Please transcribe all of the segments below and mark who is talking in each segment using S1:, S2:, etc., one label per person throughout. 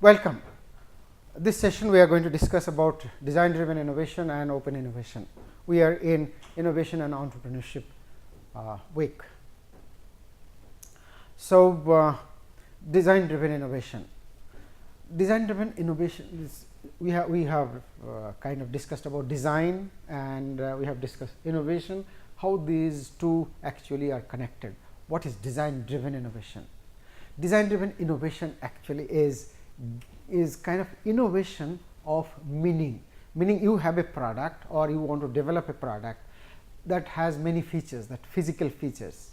S1: Welcome. This session we are going to discuss about design driven innovation and open innovation. We are in innovation and entrepreneurship week. So, design driven innovation. Design driven innovation is we have kind of discussed about design and we have discussed innovation, how these two actually are connected. What is design driven innovation? Design driven innovation actually is kind of innovation of meaning. Meaning you have a product or you want to develop a product that has many features, that physical features,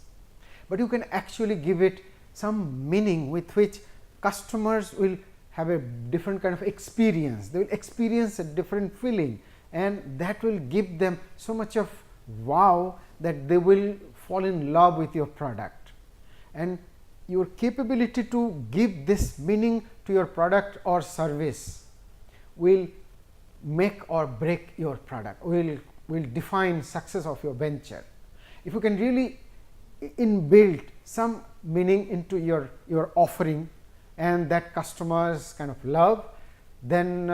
S1: but you can actually give it some meaning with which customers will have a different kind of experience. They will experience a different feeling and that will give them so much of wow that they will fall in love with your product. And your capability to give this meaning to your product or service will make or break your product, will define success of your venture. If you can really inbuild some meaning into your offering and that customers kind of love, then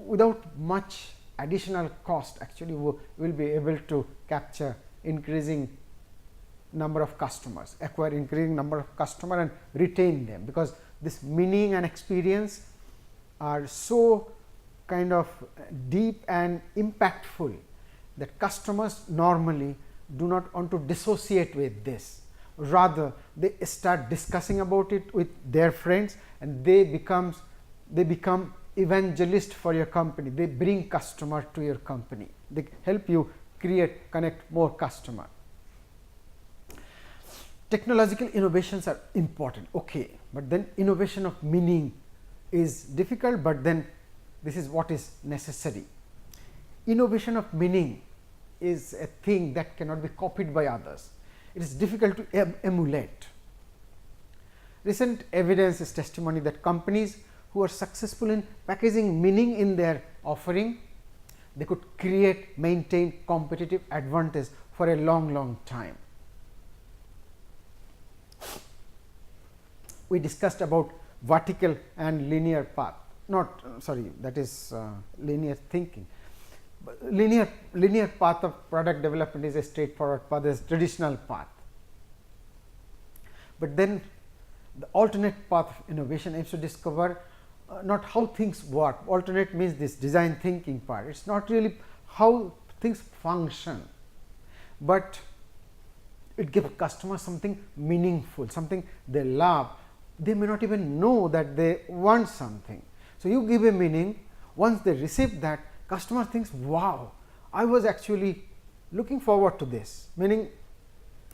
S1: without much additional cost actually will be able to capture increasing number of customers, acquire increasing number of customers and retain them, because this meaning and experience are so kind of deep and impactful that customers normally do not want to dissociate with this. Rather, they start discussing about it with their friends and they become evangelist for your company. They bring customer to your company. They help you connect more customer. Technological innovations are important, okay, but then innovation of meaning is difficult, but then this is what is necessary. Innovation of meaning is a thing that cannot be copied by others. It is difficult to emulate. Recent evidence is testimony that companies who are successful in packaging meaning in their offering, they could maintain competitive advantage for a long time. We discussed about vertical and linear path, that is linear thinking. Linear path of product development is a straightforward path, is traditional path. But then the alternate path of innovation aims to discover not how things work. Alternate means this design thinking part. It is not really how things function, but it gives customers something meaningful, something they love. They may not even know that they want something. So, you give a meaning, once they receive that, customer thinks, wow, I was actually looking forward to this, meaning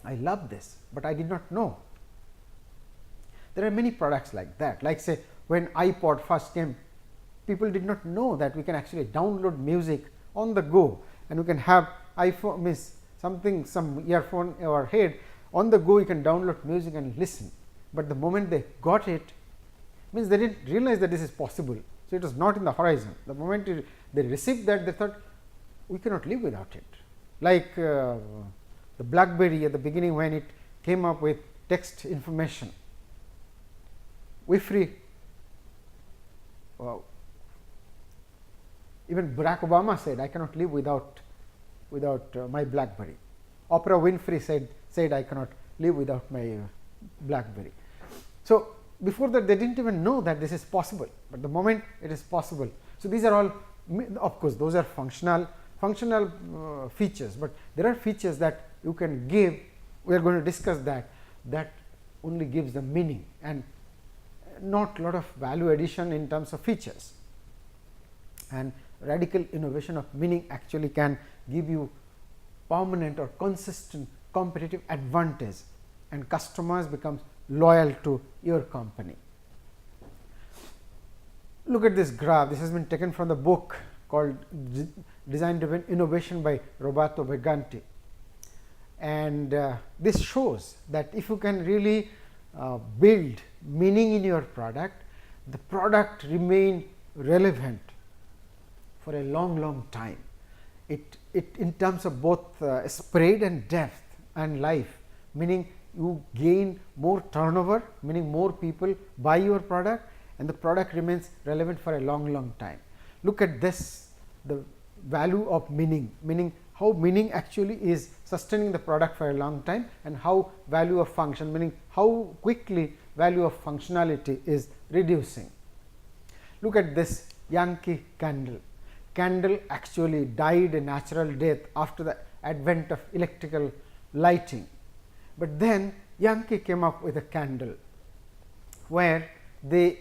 S1: I love this, but I did not know. There are many products like that, like say when iPod first came, people did not know that we can actually download music on the go and we can have iPhone some earphone or head on the go, you can download music and listen. But the moment they got it, means they did not realize that this is possible. So, it was not in the horizon. The moment they received that, they thought we cannot live without it. Like the BlackBerry at the beginning, when it came up with text information, even Barack Obama said, I cannot live without my BlackBerry. Oprah Winfrey said I cannot live without my BlackBerry. So, before that they did not even know that this is possible, but the moment it is possible. So, these are all, of course, those are functional features, but there are features that you can give. We are going to discuss that only gives the meaning and not lot of value addition in terms of features. And radical innovation of meaning actually can give you permanent or consistent competitive advantage and customers become loyal to your company. Look at this graph. This has been taken from the book called Design Driven Innovation by Roberto Vaganti, and this shows that if you can really build meaning in your product, the product remain relevant for a long time. It in terms of both spread and depth and life, meaning you gain more turnover, meaning more people buy your product, and the product remains relevant for a long time. Look at this, the value of meaning, meaning how meaning actually is sustaining the product for a long time, and how value of function, meaning how quickly value of functionality is reducing. Look at this Yankee candle. Candle actually died a natural death after the advent of electrical lighting, but then Yankee came up with a candle where they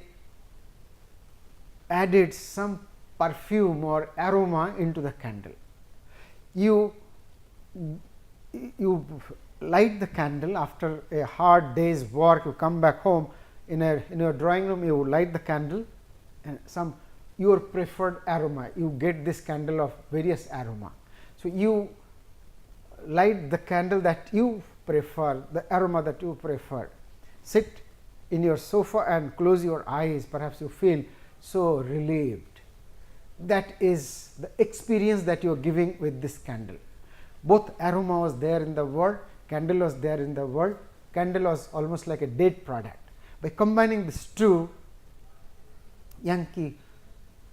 S1: added some perfume or aroma into the candle. You light the candle after a hard day's work, you come back home, in your drawing room, you light the candle and some your preferred aroma, you get this candle of various aroma. So, you light the candle that you prefer, the aroma that you prefer, sit in your sofa and close your eyes, perhaps you feel so relieved. That is the experience that you are giving with this candle. Both aroma was there in the world, candle was there in the world, candle was almost like a dead product. By combining these two, Yankee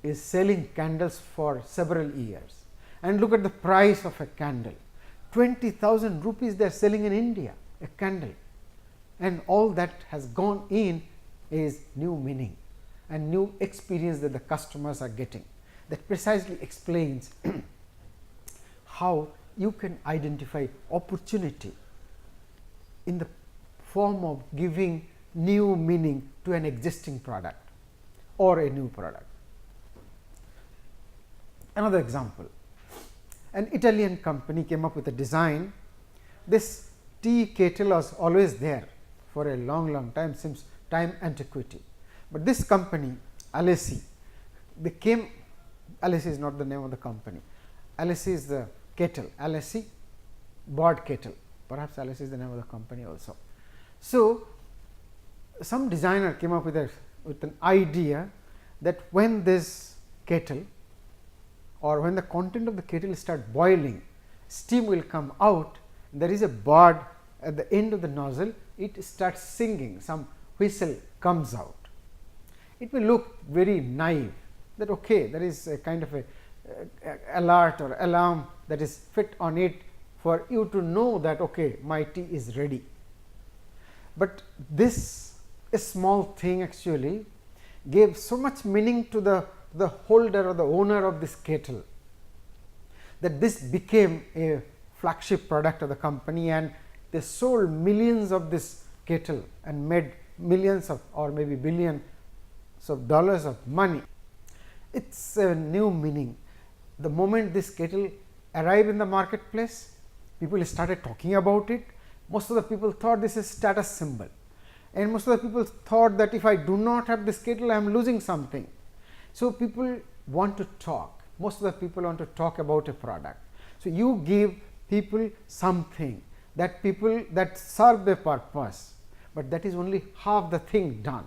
S1: is selling candles for several years, and look at the price of a candle, 20,000 rupees they are selling in India, a candle, and all that has gone in is new meaning and new experience that the customers are getting. That precisely explains how you can identify opportunity in the form of giving new meaning to an existing product or a new product. Another example, an Italian company came up with a design. This tea kettle was always there for a long time, since time antiquity, but this company Alessi, they came, Alessi is not the name of the company, Alessi is the kettle, Alessi board kettle, perhaps Alessi is the name of the company also. So, some designer came up with an idea that when this kettle, or when the content of the kettle start boiling, steam will come out, there is a bird at the end of the nozzle, it starts singing, some whistle comes out. It may look very naive, that okay, there is a kind of a alert or alarm that is fit on it for you to know that okay, my tea is ready. But this a small thing actually gave so much meaning to the holder or the owner of this kettle, that this became a flagship product of the company, and they sold millions of this kettle and made millions of, or maybe billions of dollars of money. It is a new meaning. The moment this kettle arrived in the marketplace, people started talking about it. Most of the people thought this is status symbol, and most of the people thought that if I do not have this kettle, I am losing something. So, people want to talk, most of the people want to talk about a product. So, you give people something that serve a purpose, but that is only half the thing done.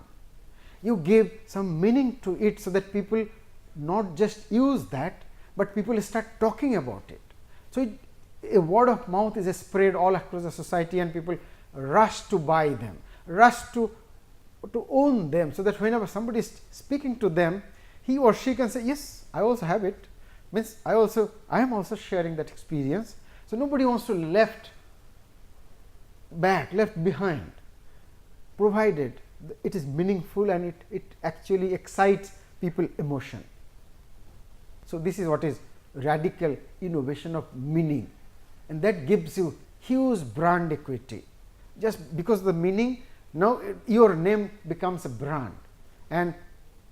S1: You give some meaning to it, so that people not just use that, but people start talking about it. So, a word of mouth is spread all across the society, and people rush to buy them, rush to own them, so that whenever somebody is speaking to them, he or she can say, yes, I also have it, means I am also sharing that experience. So, nobody wants to left behind, provided it is meaningful and it actually excites people emotion. So, this is what is radical innovation of meaning, and that gives you huge brand equity. Just because the meaning, now your name becomes a brand, and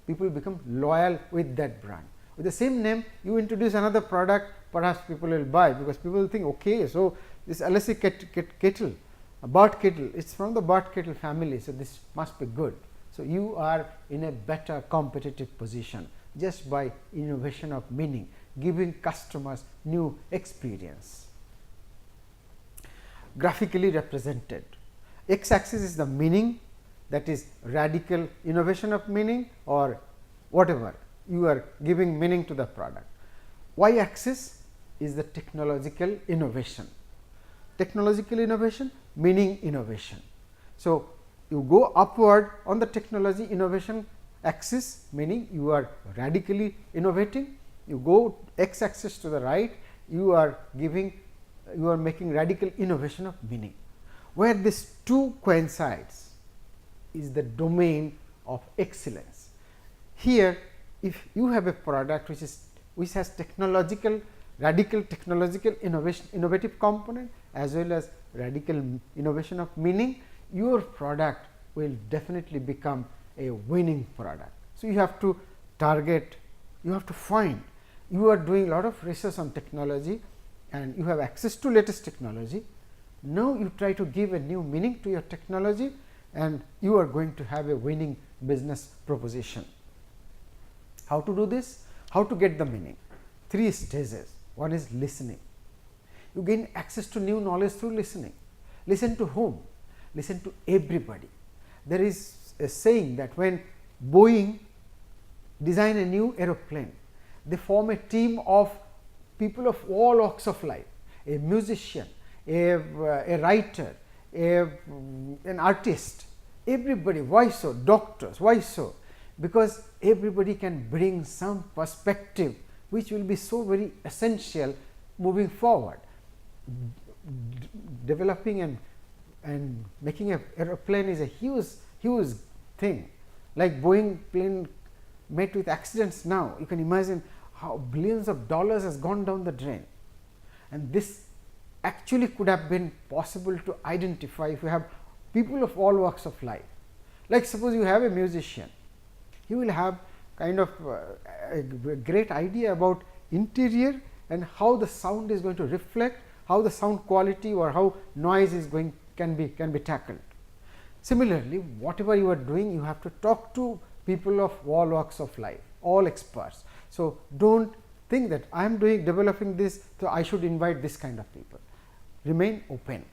S1: people become loyal with that brand. With the same name, you introduce another product, perhaps people will buy, because people will think, okay, so this Alessi kettle, a bird kettle, it is from the bird kettle family, so this must be good. So, you are in a better competitive position just by innovation of meaning, giving customers new experience. Graphically represented, x axis is the meaning, that is radical innovation of meaning, or whatever you are giving meaning to the product. Y axis is the technological innovation, meaning innovation. So, you go upward on the technology innovation axis, meaning you are radically innovating. You go x axis to the right, you are making radical innovation of meaning. Where these two coincides is the domain of excellence. Here, if you have a product which has radical technological innovative component as well as radical innovation of meaning, your product will definitely become a winning product. So, you have to target, you have to find, you are doing a lot of research on technology and you have access to latest technology. Now, you try to give a new meaning to your technology and you are going to have a winning business proposition. How to do this? How to get the meaning? 3 stages. One is listening. You gain access to new knowledge through listening. Listen to whom? Listen to everybody. There is a saying that when Boeing design a new aeroplane, they form a team of people of all walks of life, a musician, a writer, an artist, everybody. Why so? Doctors. Why so? Because everybody can bring some perspective which will be so very essential moving forward. Developing and making an aeroplane is a huge thing. Like Boeing plane met with accidents now, you can imagine how billions of dollars has gone down the drain, and this actually could have been possible to identify if you have people of all walks of life. Like suppose you have a musician, he will have kind of a great idea about interior and how the sound is going to reflect, how the sound quality or how noise is going can be tackled. Similarly, whatever you are doing, you have to talk to people of all walks of life, all experts. So, do not think that I am developing this, so I should invite this kind of people. Remain open.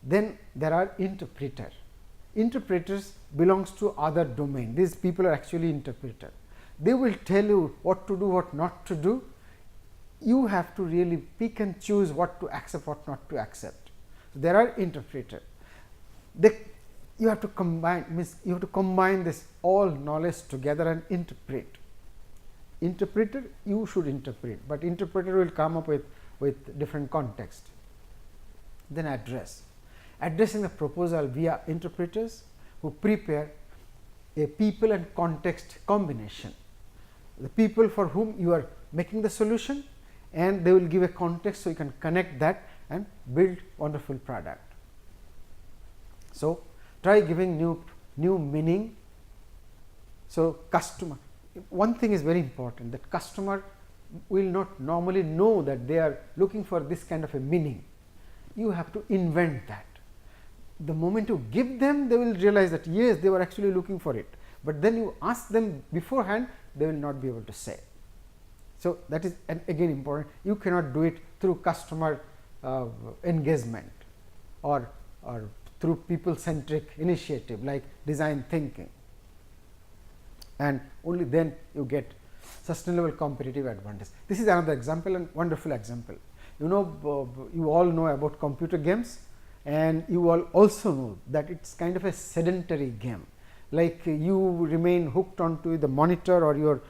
S1: Then there are interpreters. Interpreters belongs to other domain. These people are actually interpreters. They will tell you what to do, what not to do. You have to really pick and choose what to accept, what not to accept. So, there are interpreters. You have to combine this all knowledge together and interpret. Interpreter, you should interpret, but interpreter will come up with different context. Then addressing the proposal via interpreters who prepare a people and context combination. The people for whom you are making the solution, and they will give a context, so you can connect that and build wonderful product. So, try giving new meaning. So, customer, one thing is very important, that customer will not normally know that they are looking for this kind of a meaning. You have to invent that. The moment you give them, they will realize that yes, they were actually looking for it, but then you ask them beforehand, they will not be able to say. So, that is again important. You cannot do it through customer engagement or through people centric initiative like design thinking, and only then you get sustainable competitive advantage. This is another example and wonderful example. You all know about computer games, and you all also know that it is kind of a sedentary game. Like you remain hooked onto the monitor or your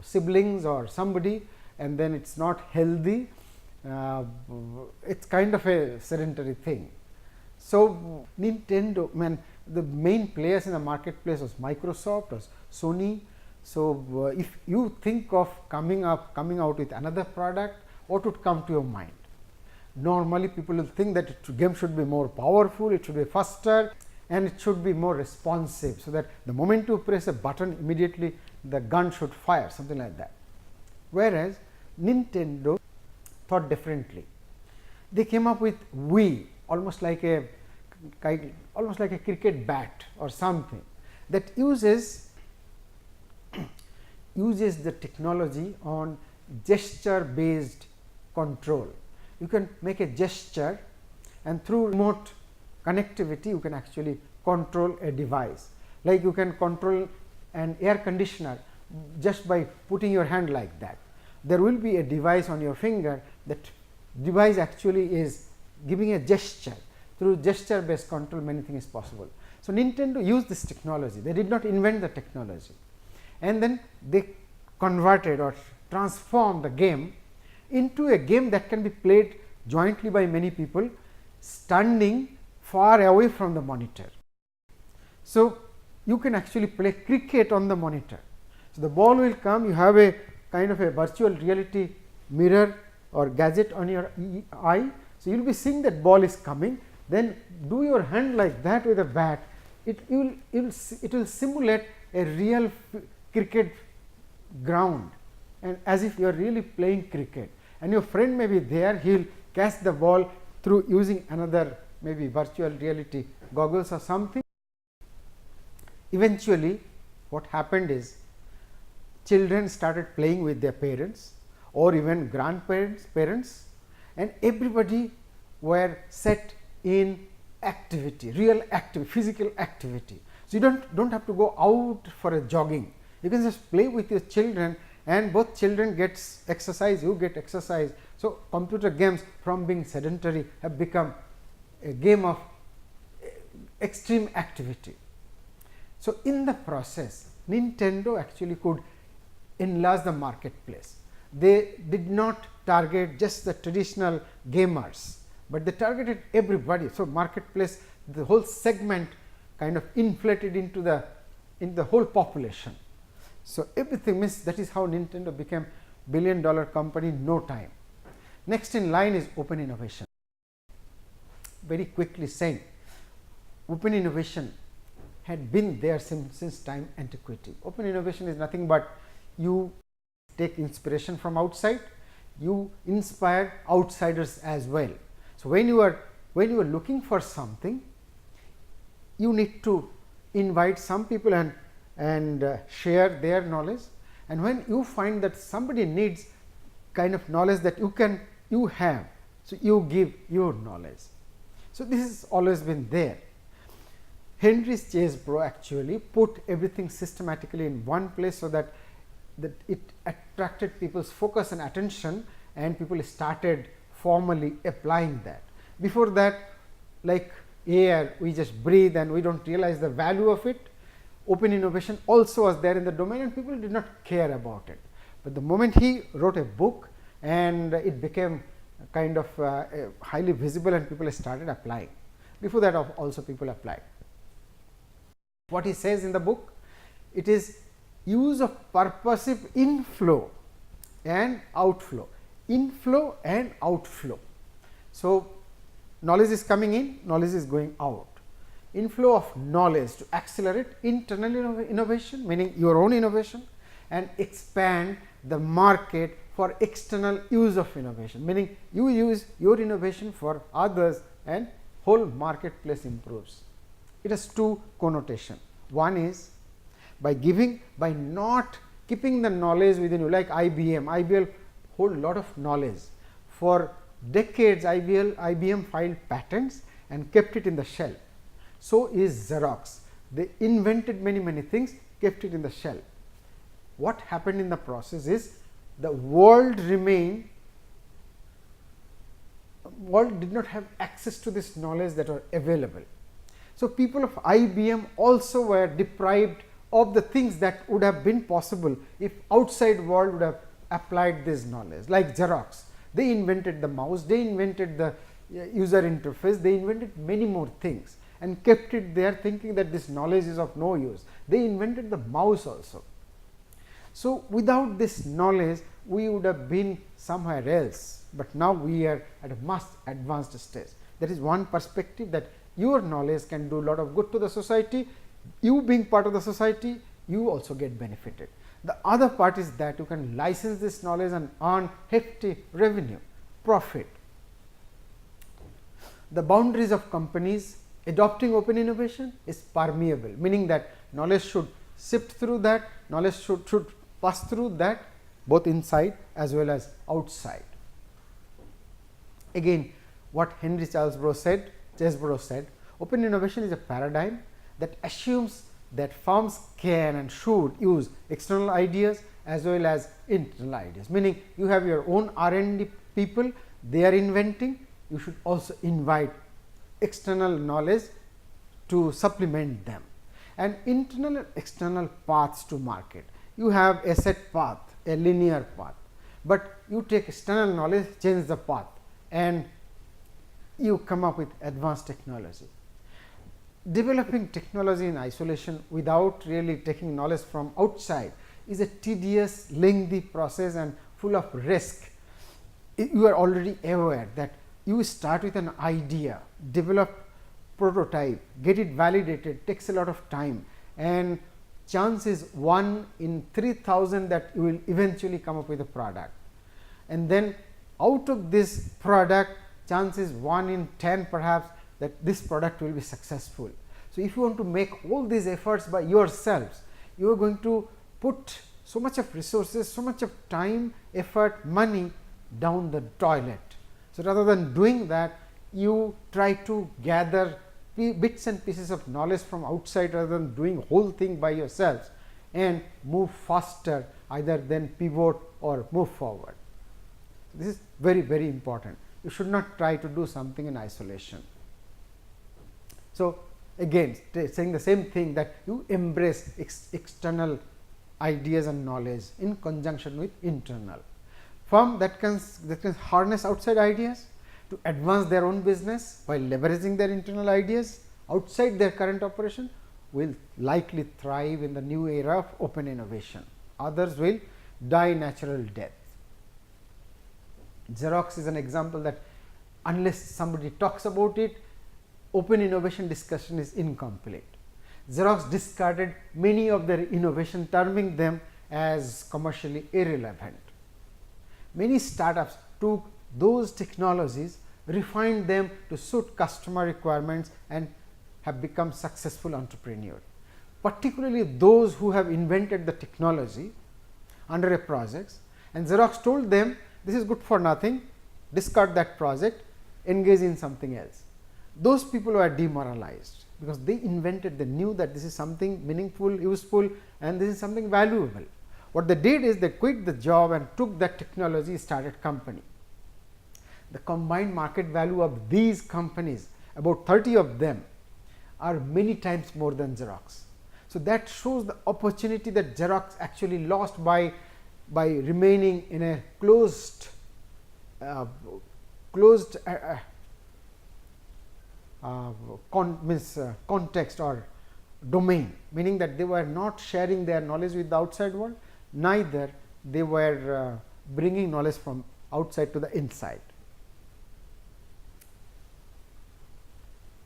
S1: siblings or somebody, and then it is not healthy. It is kind of a sedentary thing. So, Nintendo, the main players in the marketplace was Microsoft, was Sony. So, if you think of coming out with another product, what would come to your mind? Normally, people will think that the game should be more powerful, it should be faster, and it should be more responsive, so that the moment you press a button, immediately the gun should fire, something like that. Whereas, Nintendo thought differently. They came up with Wii, almost like a cricket bat or something, that uses the technology on gesture based control. You can make a gesture, and through remote connectivity you can actually control a device. Like you can control an air conditioner just by putting your hand like that. There will be a device on your finger, that device actually is giving a gesture. Through gesture based control, many things is possible. So, Nintendo used this technology, they did not invent the technology, and then they converted or transformed the game into a game that can be played jointly by many people standing far away from the monitor. So, you can actually play cricket on the monitor. So, the ball will come, you have a kind of a virtual reality mirror or gadget on your eye. So, you will be seeing that ball is coming, then do your hand like that with a bat, it will simulate a real cricket ground, and as if you are really playing cricket, and your friend may be there, he will catch the ball through using another maybe virtual reality goggles or something. Eventually what happened is children started playing with their parents or even grandparents, parents, and everybody were set in activity, real activity, physical activity. So, you don't have to go out for a jogging, you can just play with your children, and both children gets exercise, you get exercise. So, computer games from being sedentary have become a game of extreme activity. So, in the process Nintendo actually could enlarge the marketplace. They did not target just the traditional gamers, but they targeted everybody. So, marketplace, the whole segment kind of inflated into the whole population. So, everything means that is how Nintendo became $1 billion company in no time. Next in line is open innovation. Very quickly saying, open innovation had been there since time antiquity. Open innovation is nothing but you take inspiration from outside, you inspire outsiders as well. So, when you are looking for something, you need to invite some people and share their knowledge, and when you find that somebody needs kind of knowledge that you have, so you give your knowledge. So, this has always been there. Henry's Chesebro actually put everything systematically in one place, so that it attracted people's focus and attention, and people started formally applying that. Before that, like air, we just breathe and we do not realize the value of it. Open innovation also was there in the domain, and people did not care about it. But the moment he wrote a book, and it became kind of highly visible, and people started applying. Before that also people applied. What he says in the book? It is use of purposive inflow and outflow, inflow and outflow. So, knowledge is coming in, knowledge is going out. Inflow of knowledge to accelerate internal innovation, meaning your own innovation, and expand the market for external use of innovation, meaning you use your innovation for others and whole marketplace improves. It has two connotations. One is by not keeping the knowledge within you, like IBM hold lot of knowledge. For decades IBM filed patents and kept it in the shelf. So is Xerox. They invented many things, kept it in the shelf. What happened in the process is the world did not have access to this knowledge that are available. So, people of IBM also were deprived of the things that would have been possible if outside world would have applied this knowledge. Like Xerox, they invented the mouse, they invented the user interface, they invented many more things and kept it there, thinking that this knowledge is of no use. They invented the mouse also. So, without this knowledge we would have been somewhere else, but now we are at a much advanced stage. That is one perspective, that your knowledge can do a lot of good to the society. You being part of the society, you also get benefited. The other part is that you can license this knowledge and earn hefty revenue, profit. The boundaries of companies adopting open innovation is permeable, meaning that knowledge should sift through that, knowledge should pass through that, both inside as well as outside. Again, what Henry Chesebro said, open innovation is a paradigm that assumes that firms can and should use external ideas as well as internal ideas, meaning you have your own R&D people, they are inventing, you should also invite external knowledge to supplement them. And internal and external paths to market. You have a set path, a linear path, but you take external knowledge, change the path, and you come up with advanced technology. Developing technology in isolation without really taking knowledge from outside is a tedious, lengthy process and full of risk. You are already aware that you start with an idea, develop prototype, get it validated, takes a lot of time, and chance is 1 in 3000 that you will eventually come up with a product. And then out of this product, chance is 1 in 10 perhaps that this product will be successful. So, if you want to make all these efforts by yourselves, you are going to put so much of resources, so much of time, effort, money down the toilet. So, rather than doing that, you try to gather bits and pieces of knowledge from outside rather than doing whole thing by yourselves and move faster, either then pivot or move forward. This is very, very important. You should not try to do something in isolation. So, again saying the same thing, that you embrace external ideas and knowledge in conjunction with internal. Firm that can harness outside ideas to advance their own business while leveraging their internal ideas outside their current operation will likely thrive in the new era of open innovation. Others will die natural death. Xerox is an example that unless somebody talks about it, open innovation discussion is incomplete. Xerox discarded many of their innovation, terming them as commercially irrelevant. Many startups took those technologies, refined them to suit customer requirements, and have become successful entrepreneurs. Particularly those who have invented the technology under a project, and Xerox told them this is good for nothing, discard that project, engage in something else. Those people were demoralized because they invented, they knew that this is something meaningful, useful, and this is something valuable. What they did is they quit the job and took that technology, started company. The combined market value of these companies, about 30 of them, are many times more than Xerox. So, that shows the opportunity that Xerox actually lost by remaining in a closed context or domain, meaning that they were not sharing their knowledge with the outside world, neither they were bringing knowledge from outside to the inside.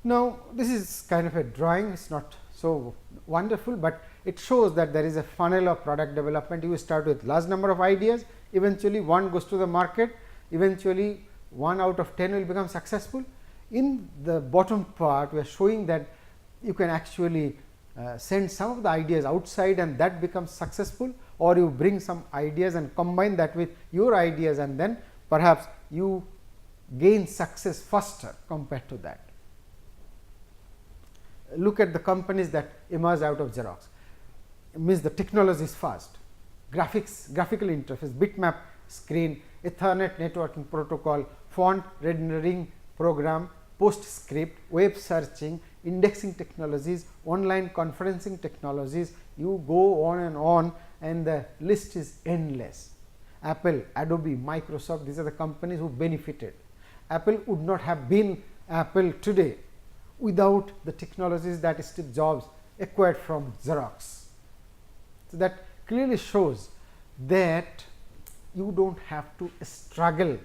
S1: Now, this is kind of a drawing, it is not so wonderful, but it shows that there is a funnel of product development. You start with large number of ideas, eventually one goes to the market, eventually 1 out of 10 will become successful. In the bottom part, we are showing that you can actually send some of the ideas outside and that becomes successful, or you bring some ideas and combine that with your ideas, and then perhaps you gain success faster compared to that. Look at the companies that emerged out of Xerox. It means the technology is fast, graphical interface, bitmap screen, Ethernet networking protocol, font rendering program, PostScript, web searching, indexing technologies, online conferencing technologies. You go on, and the list is endless. Apple, Adobe, Microsoft, these are the companies who benefited. Apple would not have been Apple today without the technologies that Steve Jobs acquired from Xerox. So, that clearly shows that you do not have to struggle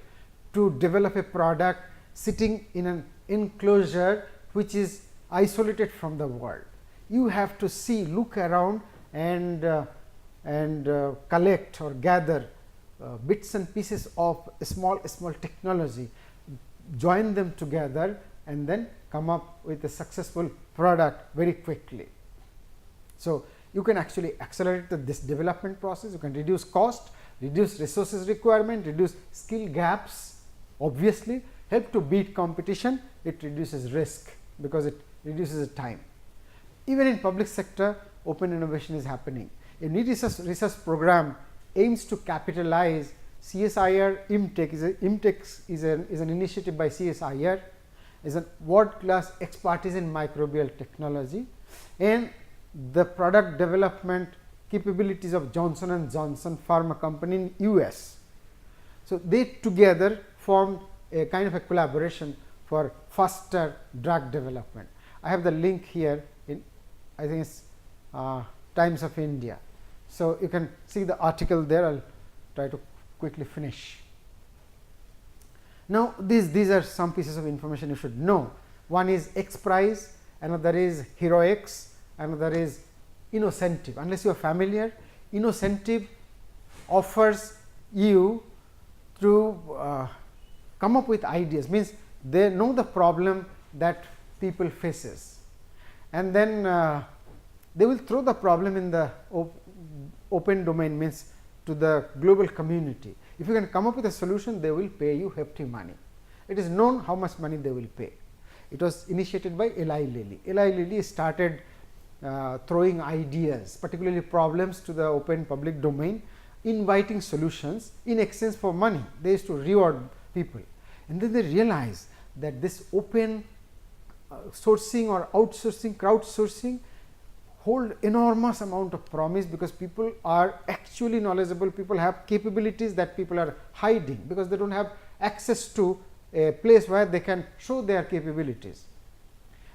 S1: to develop a product sitting in an enclosure which is isolated from the world. You have to see, look around and collect or gather bits and pieces of small technology, join them together, and then come up with a successful product very quickly. So, you can actually accelerate this development process, you can reduce cost, reduce resources requirement, reduce skill gaps, obviously help to beat competition, it reduces risk because it reduces the time. Even in public sector, open innovation is happening. A new research program aims to capitalize CSIR IMTech. IMTech is an initiative by CSIR. is a world class expertise in microbial technology and the product development capabilities of Johnson and Johnson pharma company in US. So, they together formed a kind of a collaboration for faster drug development. I have the link here in, I think it is Times of India. So, you can see the article there. I will try to quickly finish. Now, these are some pieces of information you should know. One is X Prize, another is Heroics, another is Innocentive. Unless you are familiar, Innocentive offers you to come up with ideas, means they know the problem that people faces, and then they will throw the problem in the open domain, means to the global community. If you can come up with a solution, they will pay you hefty money. It is known how much money they will pay. It was initiated by Eli Lilly. Eli Lilly started throwing ideas, particularly problems, to the open public domain, inviting solutions in exchange for money. They used to reward people, and then they realized that this open sourcing or outsourcing, crowdsourcing hold enormous amount of promise, because people are actually knowledgeable, people have capabilities that people are hiding, because they do not have access to a place where they can show their capabilities.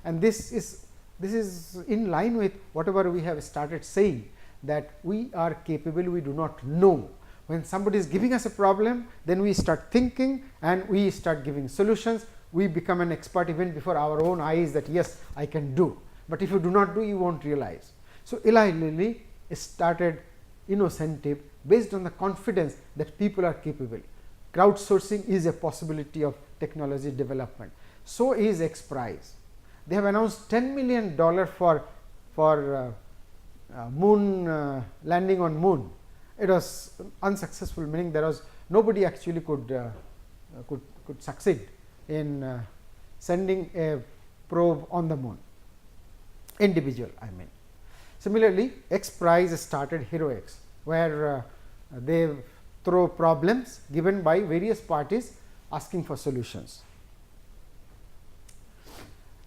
S1: And this is in line with whatever we have started saying, that we are capable, we do not know. When somebody is giving us a problem, then we start thinking and we start giving solutions. We become an expert even before our own eyes, that yes, I can do. But if you do not do, you will not realize. So, Eli Lilly started Innocentive based on the confidence that people are capable. Crowdsourcing is a possibility of technology development. So is X Prize. They have announced $10 million for moon landing on moon. It was unsuccessful, meaning there was nobody actually could succeed in sending a probe on the moon, individual I mean. Similarly, X Prize started Heroics, where they throw problems given by various parties asking for solutions.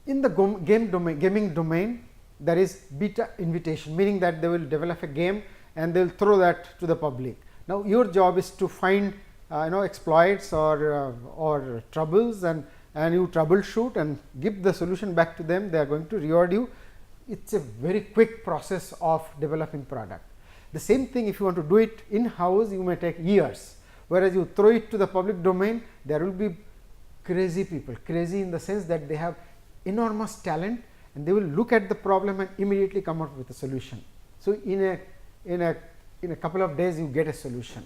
S1: In the gaming domain, there is beta invitation, meaning that they will develop a game and they will throw that to the public. Now, your job is to find exploits or troubles, and you troubleshoot and give the solution back to them. They are going to reward you. It is a very quick process of developing product. The same thing, if you want to do it in house, you may take years, whereas you throw it to the public domain, there will be crazy people, crazy in the sense that they have enormous talent, and they will look at the problem and immediately come up with a solution. So, in a couple of days you get a solution.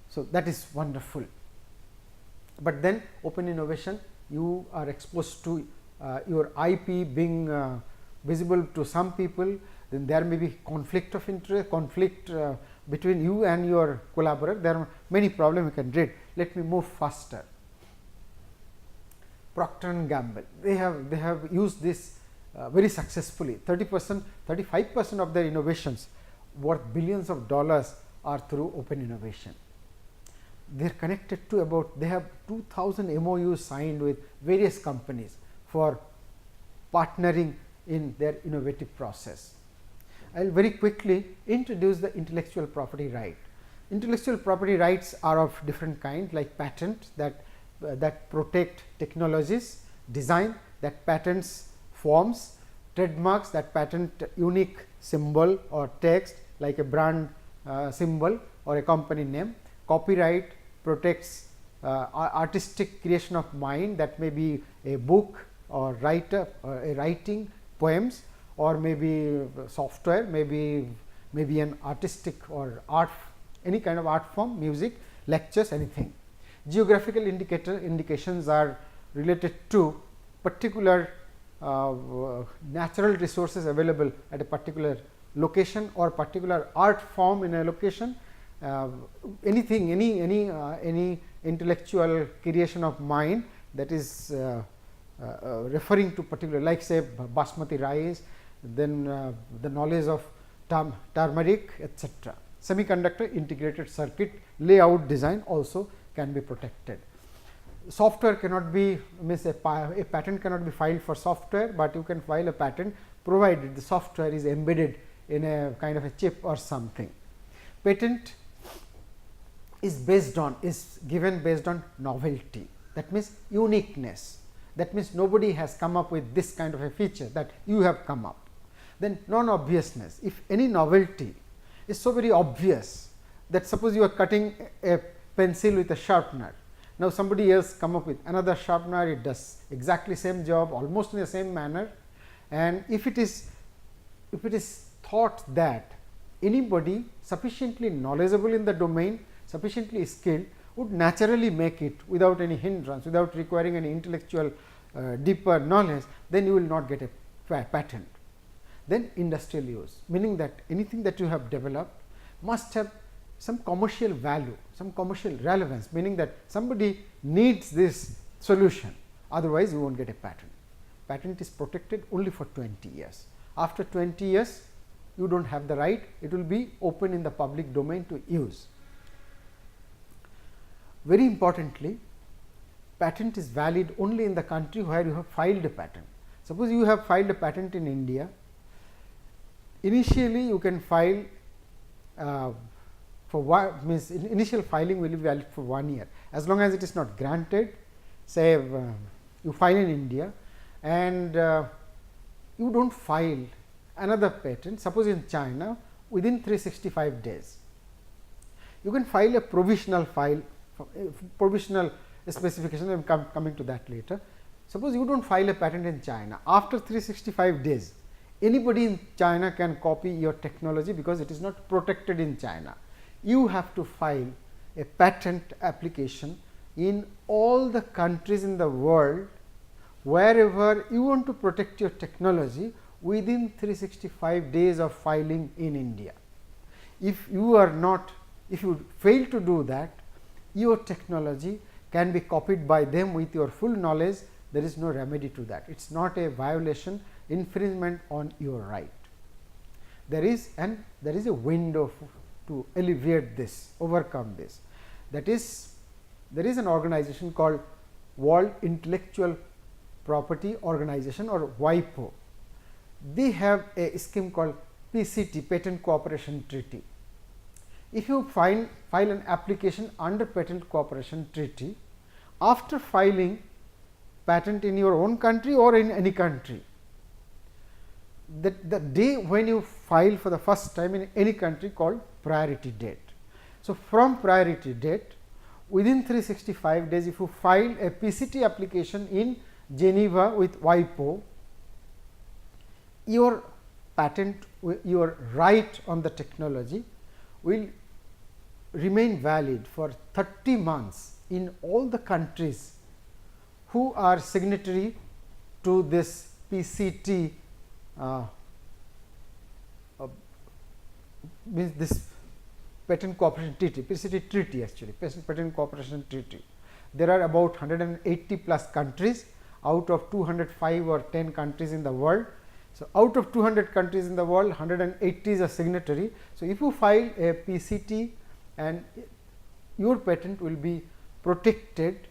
S1: So, that is wonderful. But then open innovation, you are exposed to your IP being visible to some people, then there may be conflict of interest, conflict between you and your collaborator. There are many problems you can read. Let me move faster. Procter Gamble, they have used this very successfully. 30%, 35% of their innovations worth billions of dollars are through open innovation. They are connected to they have 2000 MOUs signed with various companies for partnering in their innovative process. I will very quickly introduce the intellectual property right. Intellectual property rights are of different kinds, like patent that protect technologies, design that patents forms, trademarks that patent unique symbol or text like a brand symbol or a company name. Copyright protects artistic creation of mind, that may be a book or writing poems, or maybe software, maybe an artistic or art, any kind of art form, music, lectures, anything. Geographical indications are related to particular natural resources available at a particular location or particular art form in a location. Anything, any intellectual creation of mind that is referring to particular, like say basmati rice, then the knowledge of turmeric, etc. Semiconductor integrated circuit layout design also can be protected. Software cannot be, means a patent cannot be filed for software, but you can file a patent provided the software is embedded in a kind of a chip or something. Patent is given based on novelty, that means uniqueness, that means nobody has come up with this kind of a feature that you have come up. Then non-obviousness, if any novelty is so very obvious that suppose you are cutting a pencil with a sharpener, now somebody else come up with another sharpener, it does exactly same job almost in the same manner, and if it is thought that anybody sufficiently knowledgeable in the domain, sufficiently skilled, would naturally make it without any hindrance, without requiring any intellectual deeper knowledge, then you will not get a patent. Then industrial use, meaning that anything that you have developed must have some commercial value, some commercial relevance, meaning that somebody needs this solution, otherwise you will not get a patent. Patent is protected only for 20 years. After 20 years, you do not have the right, it will be open in the public domain to use. Very importantly, patent is valid only in the country where you have filed a patent. Suppose you have filed a patent in India, initially you can file initial filing will be valid for 1 year, as long as it is not granted. Say you file in India and you do not file another patent, suppose in China, within 365 days. You can file a provisional specification, I am coming to that later. Suppose you do not file a patent in China, after 365 days, anybody in China can copy your technology because it is not protected in China. You have to file a patent application in all the countries in the world wherever you want to protect your technology within 365 days of filing in India. If you fail to do that, your technology can be copied by them with your full knowledge, there is no remedy to that. It is not a violation, infringement on your right. There is a window to alleviate this, overcome this. That is, there is an organization called World Intellectual Property Organization, or WIPO. They have a scheme called PCT, Patent Cooperation Treaty. If you file an application under Patent Cooperation Treaty, after filing patent in your own country or in any country, the day when you file for the first time in any country called priority date. So, from priority date, within 365 days, if you file a PCT application in Geneva with WIPO, your patent, your right on the technology will remain valid for 30 months in all the countries who are signatory to this PCT, means this Patent Cooperation Treaty, PCT treaty actually, Patent Cooperation Treaty. There are about 180 plus countries out of 205 or 10 countries in the world. So, out of 200 countries in the world, 180 is a signatory. So, if you file a PCT, and your patent will be protected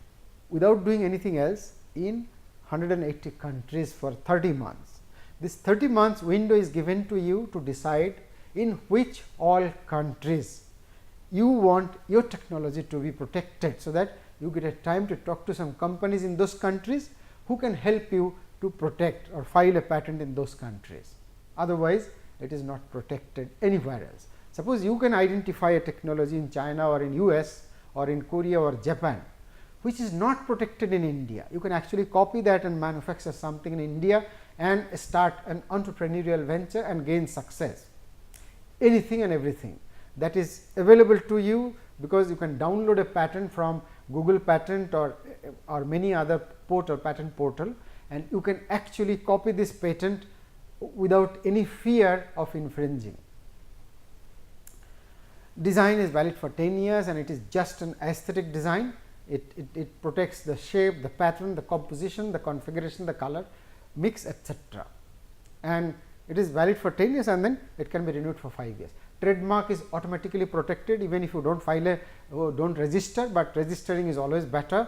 S1: without doing anything else in 180 countries for 30 months. This 30 months window is given to you to decide in which all countries you want your technology to be protected, so that you get a time to talk to some companies in those countries who can help you to protect or file a patent in those countries. Otherwise, it is not protected anywhere else. Suppose you can identify a technology in China or in US or in Korea or Japan, which is not protected in India. You can actually copy that and manufacture something in India and start an entrepreneurial venture and gain success. Anything and everything that is available to you, because you can download a patent from Google Patent or many other patent portal, and you can actually copy this patent without any fear of infringing. Design is valid for 10 years and it is just an aesthetic design. It protects the shape, the pattern, the composition, the configuration, the color mix, etc. And it is valid for 10 years and then it can be renewed for 5 years. Trademark is automatically protected even if you do not file do not register, but registering is always better.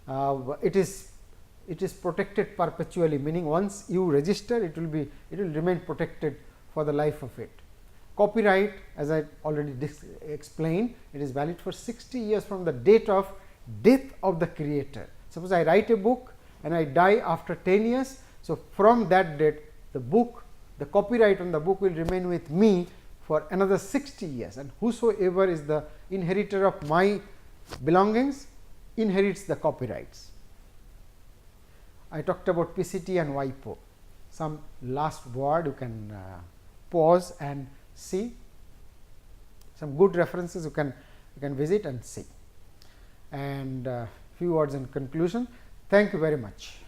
S1: It is protected perpetually, meaning once you register, it will remain protected for the life of it. Copyright, as I already explained, it is valid for 60 years from the date of death of the creator. Suppose I write a book and I die after 10 years. So, from that date, the copyright on the book will remain with me for another 60 years, and whosoever is the inheritor of my belongings inherits the copyrights. I talked about PCT and WIPO. Some last word, you can pause and see some good references, you can visit and see, and few words in conclusion. Thank you very much.